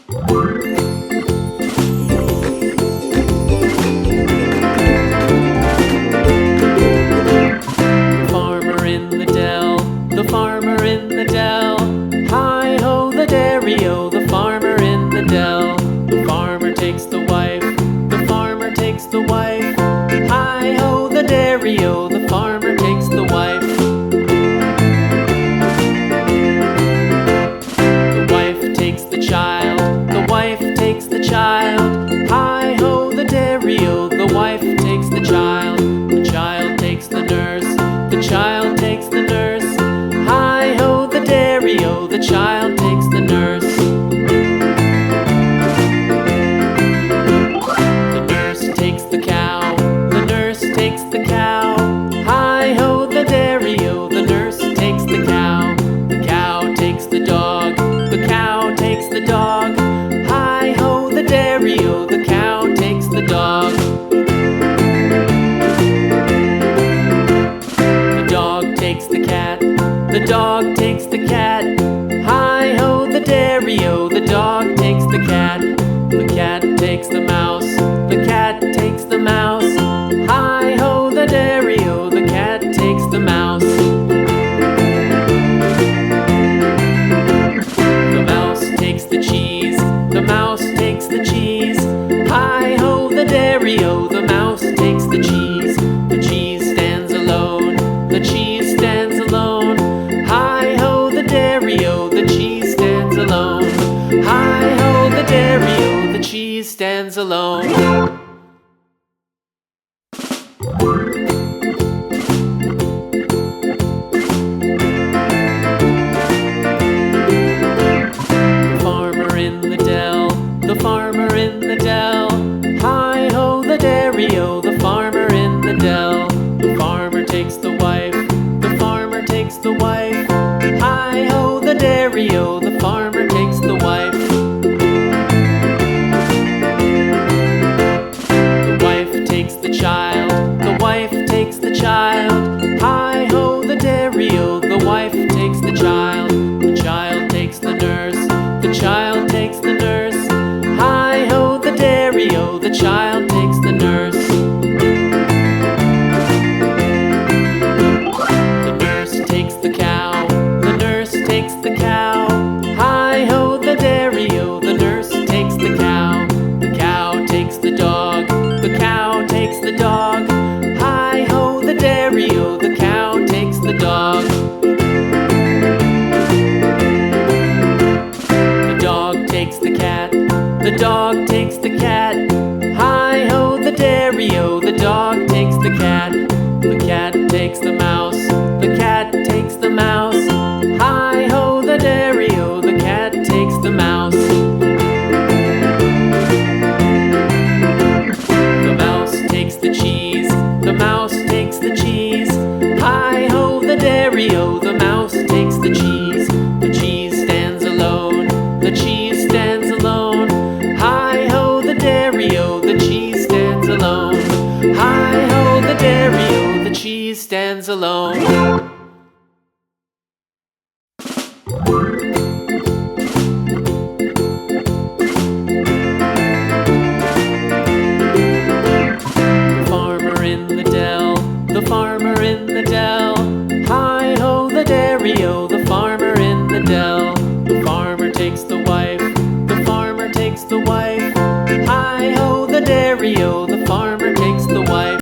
Farmer in the dell, the farmer in the dell. Hi-ho the dairy-o, the farmer in the dell. The farmer takes the wife, the farmer takes the wife. Hi-ho the dairy-o, the farmer takes the wife. The wife takes the child, the wife takes the child. Hi-ho the dairy-o, the wife takes the child. The child takes the nurse, the child takes the nurse. Hi-ho the dairy-o, the child takes the nurse. The nurse takes the cow, the nurse takes the cow. Hi-ho the dairy-o, the nurse takes the cow. The cow takes the dog, the cow takes the dog. Hi-ho the dairy-o, the cow takes the dog. The dog takes the cat, the dog takes the cat. Hi-ho the dairy-o, the dog takes the cat. The cat takes the mouse, the cat takes the mouse. Hi-ho the dairy-o, the cat takes the mouse. The mouse takes the cheese, the mouse takes the cheese. Hi-ho the dairy-o, the mouse takes the cheese. The cheese stands alone, the cheese stands alone. Hi-ho the dairy-o, the cheese stands alone. Hi-ho the dairy-o, the cheese stands alone. The farmer in the dell, the farmer in the dell. Hi-ho the dairy-o, the farmer in the dell. The farmer takes the wife, the farmer takes the wife. Hi-ho the dairy-o, the farmer takes the wife. The wife takes the child, the wife takes the child. Hi-ho the dairy-o, the wife takes the child. The child takes the nurse, the child takes the nurse. Hi-ho the dairy-o, the child takes the nurse. The nurse takes the cow, the nurse takes the cow. Hi-ho the dairy-o, the nurse takes the cow. The cow takes the dog, the cow takes the dog. Hi-ho the dairy-o, the cow takes the dog. The dog takes the cat, the dog takes the cat. Hi-ho the dairy-o, the dog takes the cat. The cat takes the mouse, the cat takes the mouse. Hi-ho the dairy-o, the cat takes the mouse. The mouse takes the cheese, the mouse takes the cheese. Hi-ho the dairy-o, the mouse takes the cheese. The cheese stands alone, the cheese stands alone. Hi-ho the dairy-o, the cheese stands alone. Hi-ho the dairy-o, the cheese stands alone. The farmer in the dell, the farmer in the dell. Hi-ho the dairy-o, the farmer in the dell. The farmer takes the wife, the farmer takes the wife. Hi-ho the dairy-o, the farmer